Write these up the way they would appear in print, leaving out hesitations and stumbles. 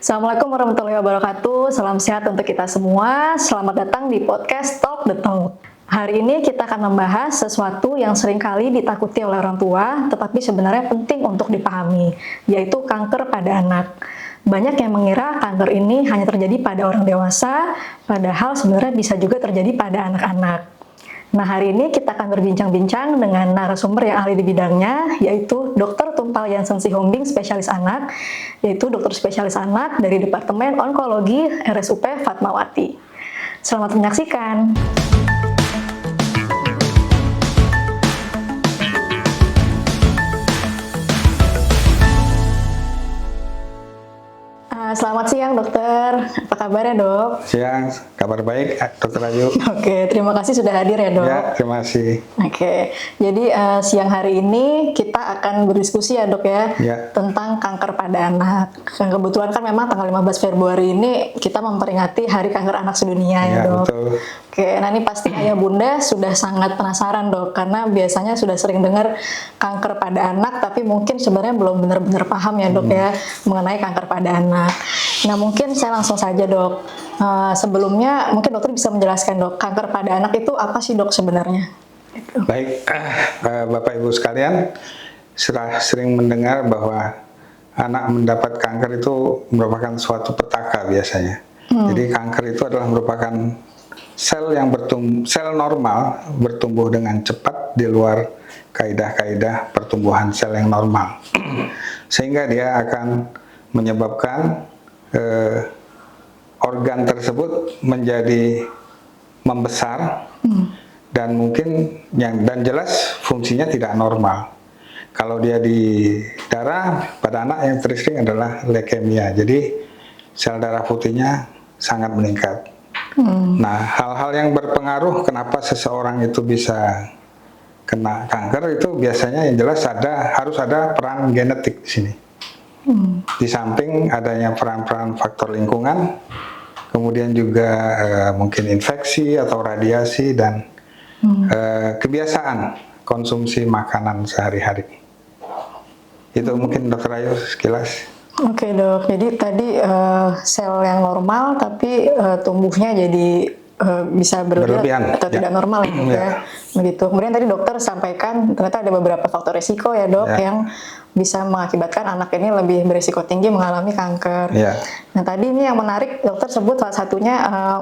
Assalamualaikum warahmatullahi wabarakatuh. Salam sehat untuk kita semua. Selamat datang di podcast Talk the Talk. Hari ini kita akan membahas sesuatu yang seringkali ditakuti oleh orang tua, tetapi sebenarnya penting untuk dipahami, yaitu kanker pada anak. Banyak yang mengira kanker ini hanya terjadi pada orang dewasa, padahal sebenarnya bisa juga terjadi pada anak-anak. Nah, hari ini kita akan berbincang-bincang dengan narasumber yang ahli di bidangnya, yaitu Dr. Tumpal Jansen Sihombing, spesialis anak, yaitu dokter spesialis anak dari Departemen Onkologi RSUP Fatmawati. Selamat menyaksikan. Selamat siang dokter, apa kabar ya dok? Siang, kabar baik dokter Ayu. Oke, terima kasih sudah hadir ya dok. Ya, terima kasih. Oke, jadi siang hari ini kita akan berdiskusi ya dok ya, tentang kanker pada anak. Kebetulan kan memang tanggal 15 Februari ini kita memperingati Hari Kanker Anak Sedunia ya dok. Betul. Oke, nah ini pasti ayah bunda sudah sangat penasaran dok, karena biasanya sudah sering dengar kanker pada anak, tapi mungkin sebenarnya belum benar-benar paham ya dok ya, mengenai kanker pada anak. Nah mungkin saya langsung saja dok, sebelumnya mungkin dokter bisa menjelaskan dok, kanker pada anak itu apa sih dok sebenarnya? Baik, Bapak Ibu sekalian, sudah sering mendengar bahwa anak mendapat kanker itu merupakan suatu petaka biasanya. Jadi kanker itu adalah merupakan sel yang sel normal bertumbuh dengan cepat di luar kaidah-kaidah pertumbuhan sel yang normal, sehingga dia akan menyebabkan organ tersebut menjadi membesar dan mungkin dan jelas fungsinya tidak normal. Kalau dia di darah, pada anak yang tersering adalah leukemia, jadi sel darah putihnya sangat meningkat. Nah, hal-hal yang berpengaruh kenapa seseorang itu bisa kena kanker itu biasanya yang jelas harus ada peran genetik di sini. Di samping adanya peran-peran faktor lingkungan, kemudian juga mungkin infeksi atau radiasi dan kebiasaan konsumsi makanan sehari-hari. Itu mungkin dokter Ayu sekilas. Oke dok, jadi tadi sel yang normal tapi tumbuhnya jadi bisa berlebihan atau tidak normal ya, begitu. Kemudian tadi dokter sampaikan ternyata ada beberapa faktor resiko ya dok yang bisa mengakibatkan anak ini lebih berisiko tinggi mengalami kanker. Nah tadi ini yang menarik dokter sebut salah satunya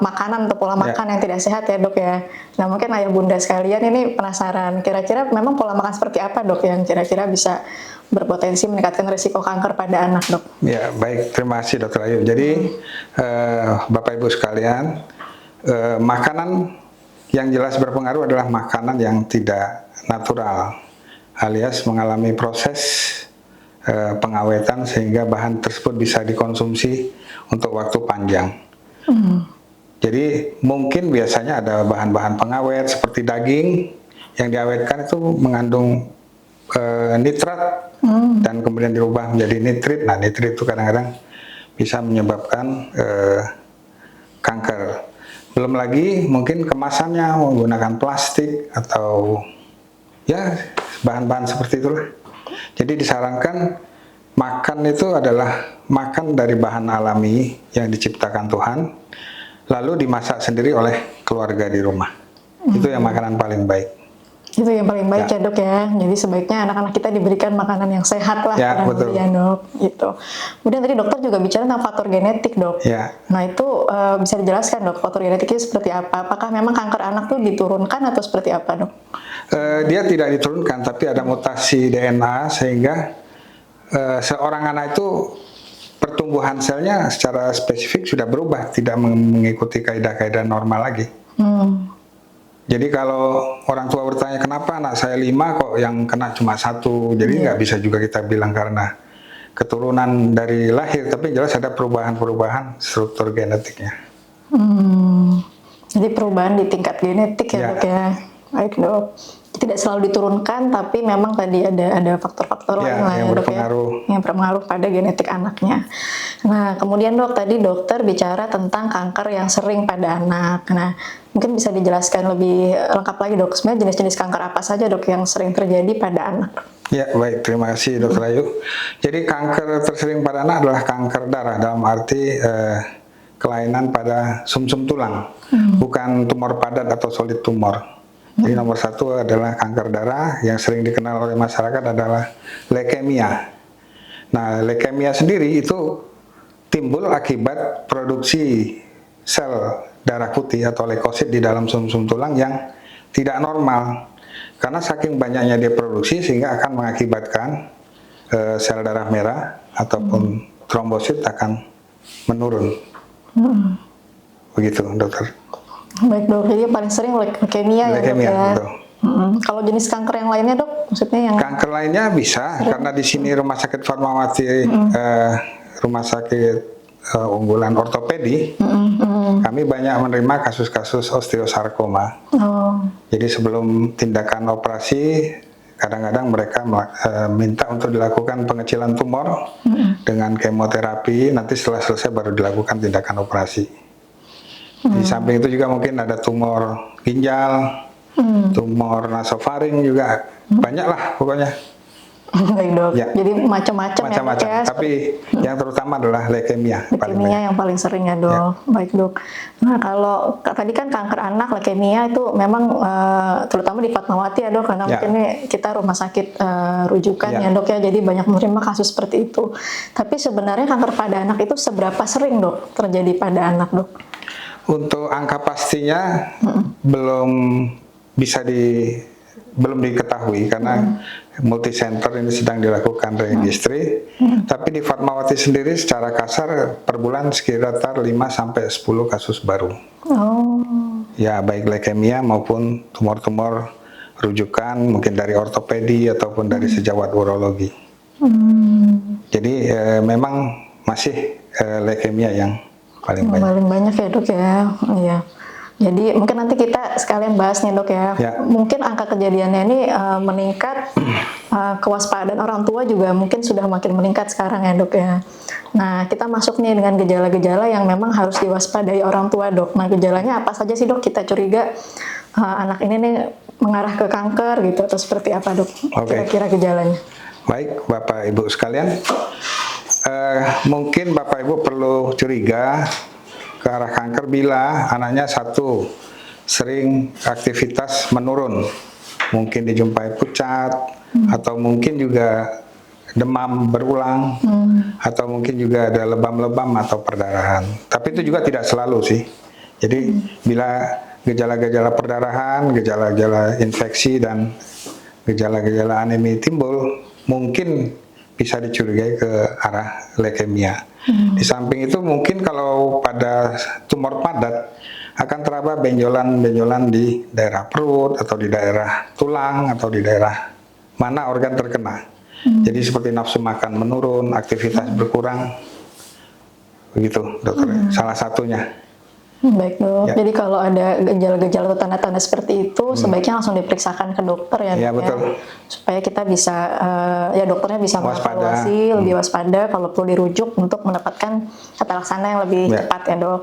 makanan atau pola makan yang tidak sehat ya dok ya. Nah mungkin ayah bunda sekalian ini penasaran, kira-kira memang pola makan seperti apa dok yang kira-kira bisa berpotensi meningkatkan risiko kanker pada anak dok? Ya baik, terima kasih dokter Ayu. Jadi Bapak Ibu sekalian, makanan yang jelas berpengaruh adalah makanan yang tidak natural, alias mengalami proses pengawetan sehingga bahan tersebut bisa dikonsumsi untuk waktu panjang. Jadi mungkin biasanya ada bahan-bahan pengawet seperti daging yang diawetkan itu mengandung nitrat dan kemudian dirubah menjadi nitrit. Nah nitrit itu kadang-kadang bisa menyebabkan kanker. Belum lagi mungkin kemasannya menggunakan plastik atau ya bahan-bahan seperti itulah. Jadi disarankan makan itu adalah makan dari bahan alami yang diciptakan Tuhan, lalu dimasak sendiri oleh keluarga di rumah. Itu yang makanan paling baik. Itu yang paling baik ya dok ya. Jadi sebaiknya anak-anak kita diberikan makanan yang sehat lah betul. Ya dok. Gitu. Kemudian tadi dokter juga bicara tentang faktor genetik dok. Nah itu bisa dijelaskan dok faktor genetiknya seperti apa? Apakah memang kanker anak tuh diturunkan atau seperti apa dok? Dia tidak diturunkan, tapi ada mutasi DNA sehingga seorang anak itu pertumbuhan selnya secara spesifik sudah berubah, tidak mengikuti kaidah-kaidah normal lagi. Jadi kalau orang tua bertanya kenapa anak saya 5 kok yang kena cuma 1, jadi nggak bisa juga kita bilang karena keturunan dari lahir, tapi jelas ada perubahan-perubahan struktur genetiknya. Jadi perubahan di tingkat genetik ya dok ya. Baik dok. Tidak selalu diturunkan, tapi memang tadi ada faktor-faktor lain lah yang ya dok ya, yang berpengaruh pada genetik anaknya. Nah kemudian dok, tadi dokter bicara tentang kanker yang sering pada anak. Nah mungkin bisa dijelaskan lebih lengkap lagi dok, sebenarnya jenis-jenis kanker apa saja dok yang sering terjadi pada anak? Ya, baik. Terima kasih, Dokter Ayu. Jadi kanker tersering pada anak adalah kanker darah dalam arti kelainan pada sumsum tulang, bukan tumor padat atau solid tumor. Jadi nomor satu adalah kanker darah, yang sering dikenal oleh masyarakat adalah leukemia. Nah, leukemia sendiri itu timbul akibat produksi sel darah putih atau leukosit di dalam sumsum tulang yang tidak normal. Karena saking banyaknya dia produksi sehingga akan mengakibatkan sel darah merah ataupun trombosit akan menurun. Begitu, dokter. Baik dok, jadi yang paling sering leukemia ya dok ya. Betul. Kalau jenis kanker yang lainnya dok, maksudnya yang Kanker lainnya bisa, karena di sini Rumah Sakit Fatmawati, rumah sakit unggulan ortopedi, kami banyak menerima kasus-kasus osteosarkoma. Jadi sebelum tindakan operasi, kadang-kadang mereka minta untuk dilakukan pengecilan tumor dengan kemoterapi, nanti setelah selesai baru dilakukan tindakan operasi. Di samping itu juga mungkin ada tumor ginjal, tumor nasofaring juga, banyak lah pokoknya. baik dok, Ya. jadi macam-macam ya dok ya. Tapi yang terutama adalah leukemia. Leukemia yang paling sering ya dok. Baik dok. Nah kalau tadi kan kanker anak, leukemia itu memang terutama di Fatmawati ya dok, karena mungkin ini kita rumah sakit rujukan ya dok ya, jadi banyak menerima kasus seperti itu. Tapi sebenarnya kanker pada anak itu seberapa sering dok terjadi pada anak dok? Untuk angka pastinya belum diketahui karena multisenter ini sedang dilakukan registry. Tapi di Fatmawati sendiri secara kasar per bulan sekitar 5 sampai 10 kasus baru. Ya, baik leukemia maupun tumor-tumor rujukan mungkin dari ortopedi ataupun dari sejawat urologi. Jadi memang masih leukemia yang paling banyak. Paling banyak ya dok ya. Iya. Jadi mungkin nanti kita sekalian bahas nih dok ya. Mungkin angka kejadiannya ini meningkat, kewaspadaan orang tua juga mungkin sudah makin meningkat sekarang ya dok ya. Nah kita masuk nih dengan gejala-gejala yang memang harus diwaspadai orang tua dok. Nah gejalanya apa saja sih dok, kita curiga anak ini nih mengarah ke kanker gitu, atau seperti apa dok kira-kira gejalanya? Baik Bapak Ibu sekalian, mungkin Bapak Ibu perlu curiga ke arah kanker bila anaknya satu, sering aktivitas menurun, mungkin dijumpai pucat, atau mungkin juga demam berulang, atau mungkin juga ada lebam-lebam atau perdarahan. Tapi itu juga tidak selalu sih. Jadi bila gejala-gejala perdarahan, gejala-gejala infeksi, dan gejala-gejala anemi timbul, mungkin bisa dicurigai ke arah leukemia. Di samping itu mungkin kalau pada tumor padat akan teraba benjolan-benjolan di daerah perut atau di daerah tulang atau di daerah mana organ terkena. Jadi seperti nafsu makan menurun, aktivitas berkurang, begitu dokter. Salah satunya. Baik dok, jadi kalau ada gejala-gejala atau tanda-tanda seperti itu sebaiknya langsung diperiksakan ke dokter ya dok, betul. Supaya kita bisa, ya dokternya bisa mengevaluasi, lebih waspada kalau perlu dirujuk untuk mendapatkan tata laksana yang lebih cepat ya dok.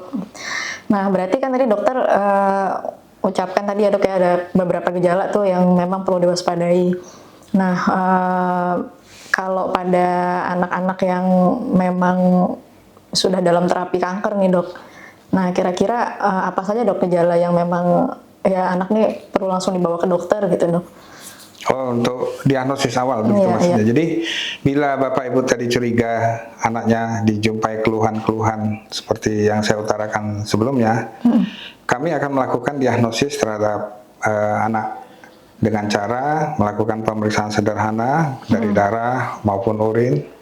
Nah berarti kan tadi dokter ucapkan tadi ya dok ya, ada beberapa gejala tuh yang memang perlu diwaspadai. Nah kalau pada anak-anak yang memang sudah dalam terapi kanker nih dok, nah kira-kira apa saja dok gejala yang memang ya anak nih perlu langsung dibawa ke dokter gitu dok? Oh, untuk diagnosis awal begitu maksudnya. Jadi bila Bapak Ibu tadi curiga anaknya dijumpai keluhan-keluhan seperti yang saya utarakan sebelumnya, kami akan melakukan diagnosis terhadap anak dengan cara melakukan pemeriksaan sederhana dari darah maupun urin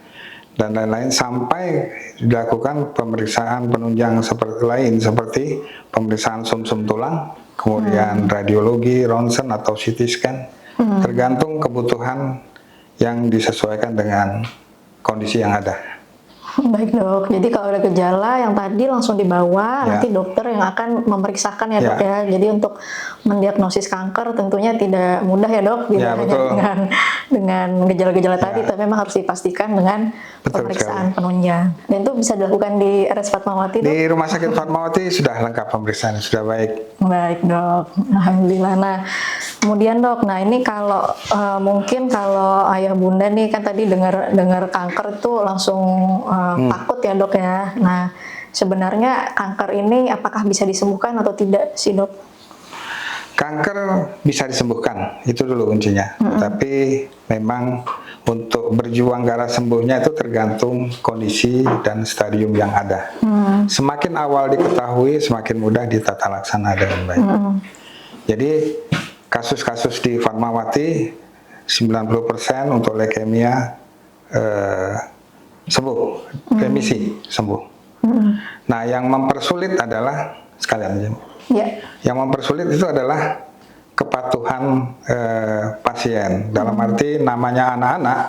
dan lain-lain, sampai dilakukan pemeriksaan penunjang seperti pemeriksaan sumsum tulang, kemudian radiologi, ronsen atau CT scan, tergantung kebutuhan yang disesuaikan dengan kondisi yang ada. Baik dok, jadi kalau ada gejala yang tadi langsung dibawa, nanti dokter yang akan memeriksakan ya dok ya. Jadi untuk mendiagnosis kanker tentunya tidak mudah ya dok, tidak hanya dengan dengan gejala-gejala tadi, tapi memang harus dipastikan dengan Betul pemeriksaan penunjang. Dan itu bisa dilakukan di RS Fatmawati, Dok? Di Rumah Sakit Fatmawati sudah lengkap pemeriksaan, sudah baik. Baik, Dok. Alhamdulillah. Nah, kemudian Dok, nah ini kalau mungkin kalau ayah bunda nih kan tadi dengar kanker itu langsung takut ya, Dok ya. Nah, sebenarnya kanker ini apakah bisa disembuhkan atau tidak sih, Dok? Kanker bisa disembuhkan, itu dulu kuncinya. Tapi memang untuk berjuang ke arah sembuhnya itu tergantung kondisi dan stadium yang ada. Semakin awal diketahui, semakin mudah ditata laksana dengan baik. Jadi kasus-kasus di Fatmawati 90% untuk leukemia sembuh, remisi sembuh. Nah, yang mempersulit adalah sekalian aja. Ya. Yang mempersulit itu adalah kepatuhan pasien. Dalam arti namanya anak-anak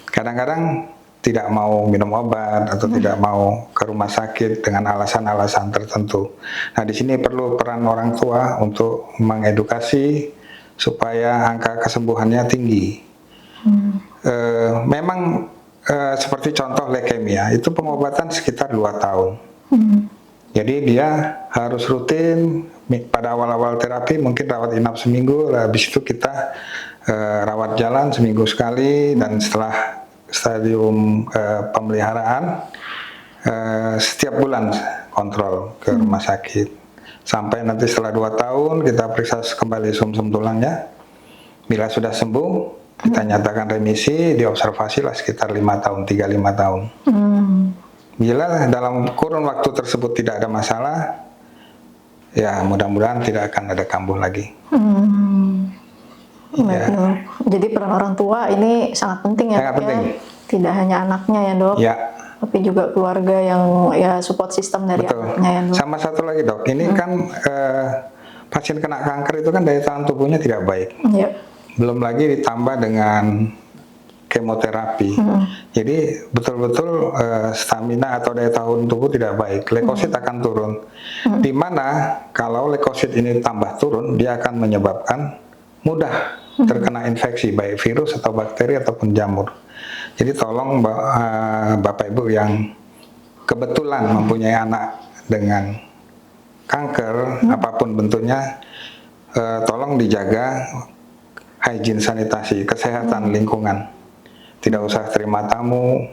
kadang-kadang tidak mau minum obat atau tidak mau ke rumah sakit dengan alasan-alasan tertentu. Nah, di sini perlu peran orang tua untuk mengedukasi supaya angka kesembuhannya tinggi. Memang seperti contoh leukemia itu pengobatan sekitar 2 tahun. Jadi dia harus rutin pada awal-awal terapi mungkin rawat inap seminggu, habis itu kita rawat jalan seminggu sekali, dan setelah stadium pemeliharaan setiap bulan kontrol ke rumah sakit. Sampai nanti setelah 2 tahun kita periksa kembali sumsum tulangnya. Bila sudah sembuh, kita nyatakan remisi, diobservasi lah sekitar 5 tahun, 3-5 tahun. Bila dalam kurun waktu tersebut tidak ada masalah, ya mudah-mudahan tidak akan ada kambuh lagi. Baik, Dok. Jadi peran orang tua ini sangat penting ya, Sangat Dok, penting. ya? Tidak hanya anaknya ya, Dok, Ya, tapi juga keluarga yang ya support system dari betul. anaknya ya, Dok. Sama satu lagi, Dok, ini kan pasien kena kanker itu kan daya tahan tubuhnya tidak baik. Ya. Belum lagi ditambah dengan kemoterapi. Jadi betul-betul stamina atau daya tahan tubuh tidak baik. Leukosit akan turun. Dimana kalau leukosit ini tambah turun, dia akan menyebabkan mudah terkena infeksi, baik virus atau bakteri ataupun jamur. Jadi tolong Bapak Ibu yang kebetulan mempunyai anak dengan kanker, apapun bentuknya, tolong dijaga hygiene sanitasi, kesehatan lingkungan. Tidak usah terima tamu,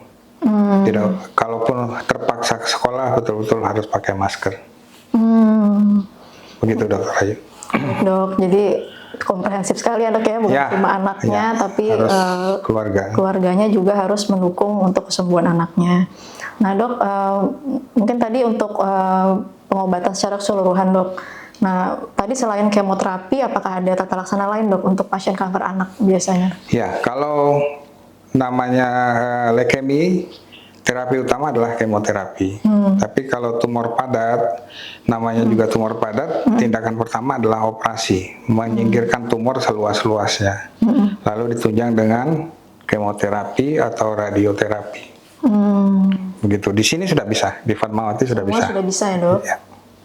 tidak, kalaupun terpaksa ke sekolah betul-betul harus pakai masker. Begitu, Dokter Ayu. Dok, jadi komprehensif sekali ya, Dok ya, bukan Ya, cuma anaknya, ya, tapi harus keluarga. keluarganya juga harus mendukung untuk kesembuhan anaknya. Nah, Dok, mungkin tadi untuk pengobatan secara keseluruhan, Dok. Nah, tadi selain kemoterapi, apakah ada tata laksana lain, Dok, untuk pasien kanker anak biasanya? Ya, kalau namanya leukemia, terapi utama adalah kemoterapi. Tapi kalau tumor padat, namanya juga tumor padat, tindakan pertama adalah operasi, menyingkirkan tumor seluas-luasnya. Lalu ditunjang dengan kemoterapi atau radioterapi. Begitu. Di sini sudah bisa, di Fatmawati sudah Semua bisa. sudah bisa ya, Dok? Ya.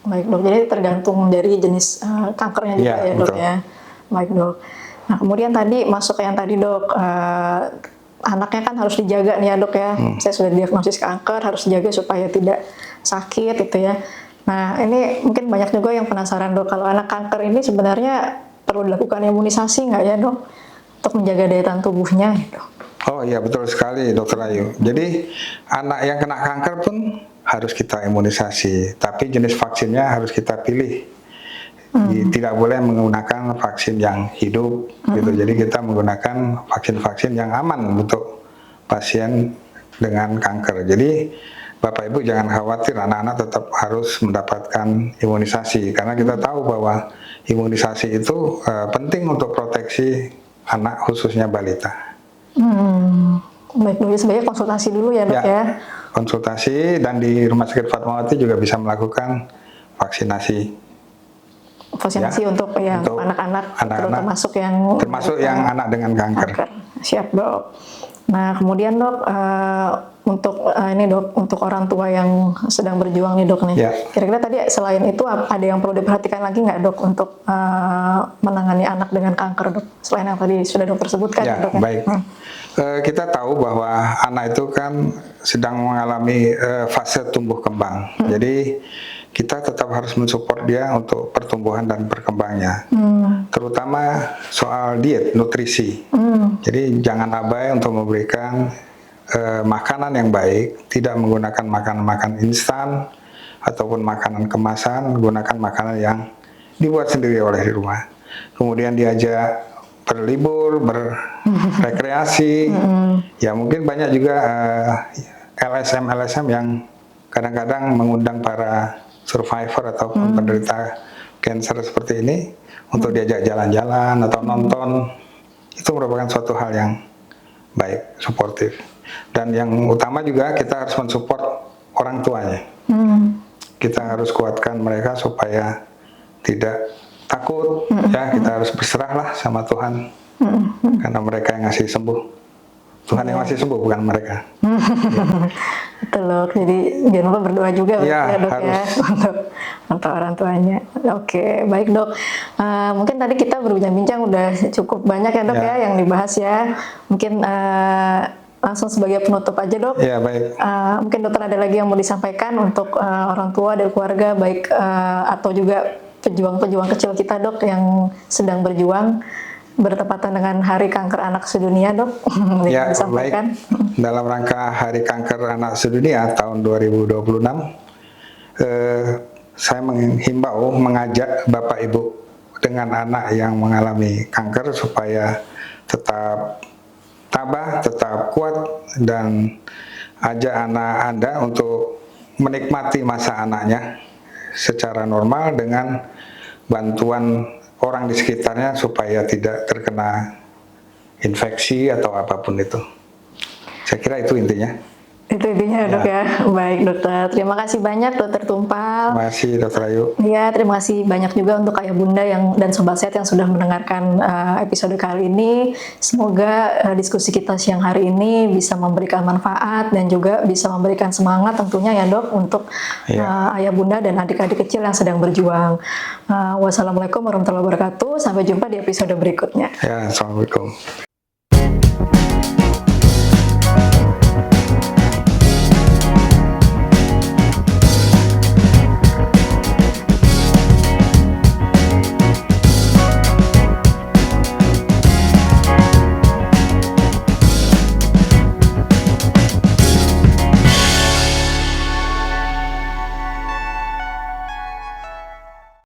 Baik, Dok. Jadi tergantung dari jenis kankernya juga Ya, ya, Dok betul. ya. Baik, Dok. Nah, kemudian tadi masuk ke yang tadi, Dok. Anaknya kan harus dijaga nih ya, Dok ya. Saya sudah diagnosis kanker, harus dijaga supaya tidak sakit gitu ya. Nah, ini mungkin banyak juga yang penasaran, Dok, kalau anak kanker ini sebenarnya perlu dilakukan imunisasi nggak ya, Dok? Untuk menjaga daya tahan tubuhnya gitu. Oh iya, betul sekali, Dokter Ayu. Jadi anak yang kena kanker pun harus kita imunisasi, tapi jenis vaksinnya harus kita pilih. Tidak boleh menggunakan vaksin yang hidup, gitu. Jadi kita menggunakan vaksin-vaksin yang aman untuk pasien dengan kanker. Jadi Bapak Ibu jangan khawatir, anak-anak tetap harus mendapatkan imunisasi, karena kita tahu bahwa imunisasi itu penting untuk proteksi anak, khususnya balita. Baik, Dok. Sebagai konsultasi dulu ya, Dok ya. Konsultasi, dan di Rumah Sakit Fatmawati juga bisa melakukan vaksinasi. Vaksinasi untuk anak-anak, termasuk yang anak dengan kanker. Siap, Dok. Nah, kemudian dok, ini dok, untuk orang tua yang sedang berjuang nih dok nih, Ya. kira-kira tadi selain itu ada yang perlu diperhatikan lagi nggak dok untuk menangani anak dengan kanker dok? Selain yang tadi sudah dokter sebutkan Ya, dok. baik. Kita tahu bahwa anak itu kan sedang mengalami fase tumbuh kembang. Jadi kita tetap harus mensupport dia untuk pertumbuhan dan berkembangnya. Terutama soal diet, nutrisi. Jadi jangan abai untuk memberikan makanan yang baik, tidak menggunakan makanan-makanan instan ataupun makanan kemasan, gunakan makanan yang dibuat sendiri oleh di rumah. Kemudian diajak berlibur, berrekreasi, ya mungkin banyak juga LSM yang kadang-kadang mengundang para survivor atau penderita cancer seperti ini untuk diajak jalan-jalan atau nonton. Itu merupakan suatu hal yang baik, suportif. Dan yang utama juga kita harus mensupport orang tuanya. Kita harus kuatkan mereka supaya tidak takut, ya kita harus berserahlah sama Tuhan, karena mereka yang ngasih sembuh. Tuhan yang ngasih sembuh, bukan mereka. Betul dok, jadi jangan lupa berdoa juga Ya, dok harus. ya untuk orang tuanya. Oke, baik dok. Mungkin tadi kita berbincang-bincang udah cukup banyak ya dok ya yang dibahas ya. Mungkin langsung sebagai penutup aja dok. Ya, baik. Mungkin dokter ada lagi yang mau disampaikan untuk orang tua dan keluarga baik atau juga pejuang-pejuang kecil kita dok yang sedang berjuang bertepatan dengan Hari Kanker Anak Sedunia dok. Ya, disampaikan. baik. Dalam rangka Hari Kanker Anak Sedunia tahun 2026, saya menghimbau, mengajak Bapak Ibu dengan anak yang mengalami kanker supaya tetap tabah, tetap kuat, dan ajak anak Anda untuk menikmati masa anaknya secara normal dengan bantuan orang di sekitarnya supaya tidak terkena infeksi atau apapun itu. Saya kira itu intinya. Itu intinya dok ya. Baik dokter, terima kasih banyak dokter Tumpal. Terima kasih Dr. Ayu. Ya, terima kasih banyak juga untuk ayah bunda dan sobat sehat yang sudah mendengarkan episode kali ini. Semoga diskusi kita siang hari ini bisa memberikan manfaat dan juga bisa memberikan semangat tentunya ya dok untuk ayah bunda dan adik-adik kecil yang sedang berjuang. Wassalamualaikum warahmatullahi wabarakatuh. Sampai jumpa di episode berikutnya. Ya, assalamualaikum.